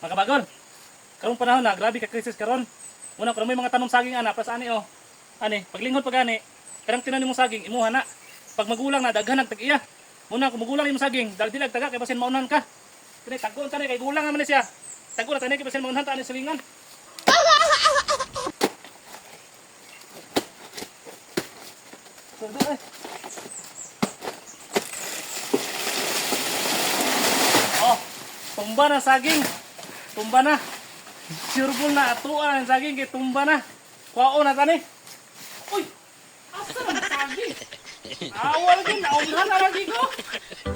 Mga kabagol, karong panahon na, grabe ka krisis karon. Una ko may mga tanom saging ana, pas ani oh. Ani, paglinghod pag ani, karang tinanim mo saging imuha na. Pag magulang na daghan nagtag-iya. Muna kung magulang imong saging, dagdilag taga kay basin maunan ka. Kini taggon tani kay gulang man siya. Taggon tani kay basin maunan ta ani silingan. Oh, tumba na saging. Tumba na. Sureball na atuan ang saging kay tumba na. Kuwao na tani. Uy! Asa na saging? Awal din, naunhan na lagi ko.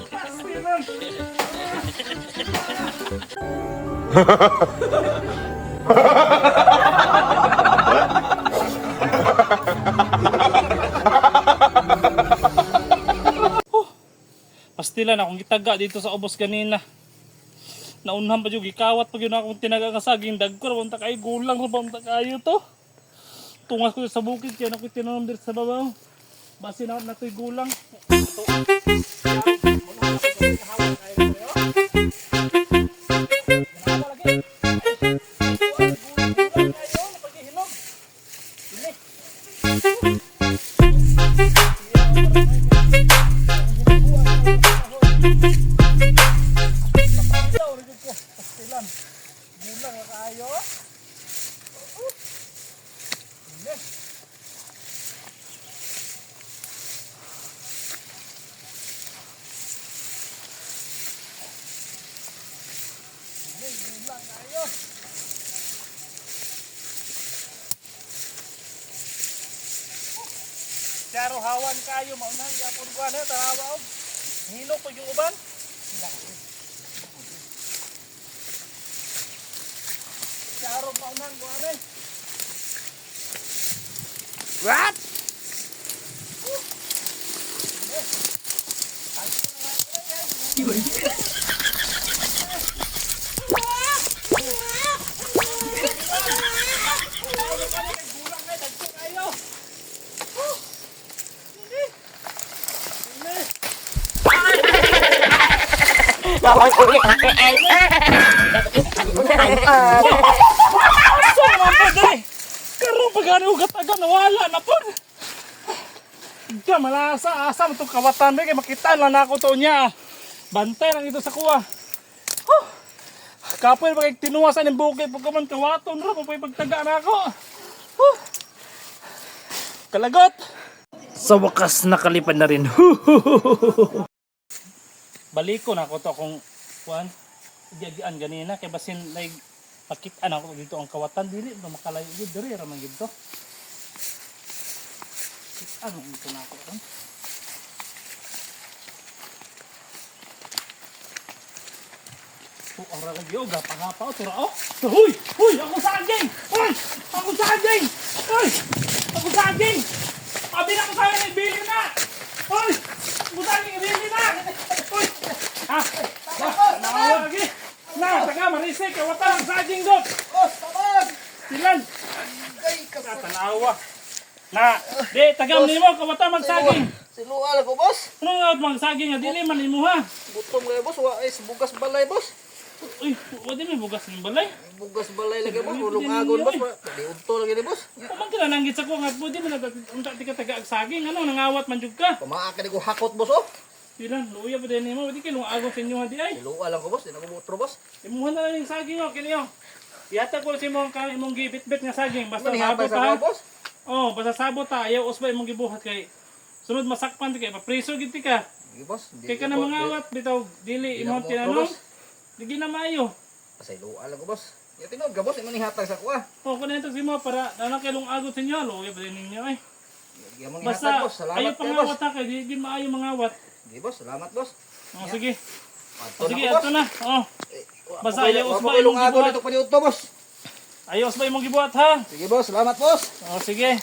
Pasiran. Pastilan akong gitaga dito sa ubos kanina. Naunhan pa yung gikawat pag yun akong tinaga ka saging dagkor. Punta kayo gulang na punta kayo to. Tungas ko sa bukid kaya nako'y tinanom dito sa babaw. Basi na nato'y gulang. Gulang na kayo. Gulang kayo. Charo hawan kayo maunang yapon ko ano tanawa og. Hilo po yung uban. Charo maunang ko ano. What? Karong pagani ugat-agan nawala na po. Diya malasa asam itong kawatan may kay makitaan lang ako to niya. Bantay lang ito sa kuha. Kapoy pag tinuwasan ng bukid pag kaman kawaton ra pag pagtaga na ako. Kalagot. Sa wakas nakalipad na rin. Baliko na ako to akong kuan. Giagian ganina kay basin like pakitaan ako dito ang kawatan dili ba makalayo gid diri ra man gid to. Ano ito na ako ron? Ara lagi og gapangapa o tura oh. Huy, huy, ako saging. Hoy, ako saging. Hoy, ako saging. Abi na ko sa ni bili na. Hoy, ako saging bili na. Hoy. Ah, lagi. Na, taga marisik kawatan ang saging dot. Oh, tabag! Silan. Ay, Tanawa. Na, di tagam nimo kawatan magsaging. sinual ko, boss. Ano nga magsaging nga dili man imuha. Gutom kayo, boss. Wa is bugas balay, boss. Uy, wala may bugas ng balay. Bugas balay lagi, boss. Ulong agon, boss. Di unto lagi ni, boss. Kumang kinananggit sa ko nga pwede mo unta ti ka taga saging ano nangawat man jud ka. Pamaaka ni ko hakot, boss, oh. Silan, luya pa din nimo, di kay lungago sa inyo di ay. Sinual lang ko, boss. Di na ko mutro, boss. Imuha na lang yung saging oh, kini oh. Yata ko si mong kami mong gibit-bit nga saging basta Manihapay sabot sa ta. mga, boss. Oh, basta sabot ta ayaw usbay mong gibuhat kay sunod masakpan ti kay papriso gid ti ka. Sige, boss. Kay ka na mangawat bitaw dili imong tinanong. Di na maayo. Sinual lang ko, boss. Ya tinog ka, boss. Manihatag sa kuha. Oh, kuno ito si mo para nana kay lungago sa inyo, luya pa din ninyo ay. Sige, manihatag, Basta boss. Salamat ayaw kayo, boss. pangawat ha kay di maayo mangawat. Sige, boss. Salamat, boss. Oh, sige. Ato Oh, sige, na ko, boss. ato na. Oh. Basta ayaw Wa usbay ko ilong mong agon gibuhat. dito pa dito, boss. Ayaw usbay mong gibuhat ha. Sige, boss. Salamat, boss. Oh, sige.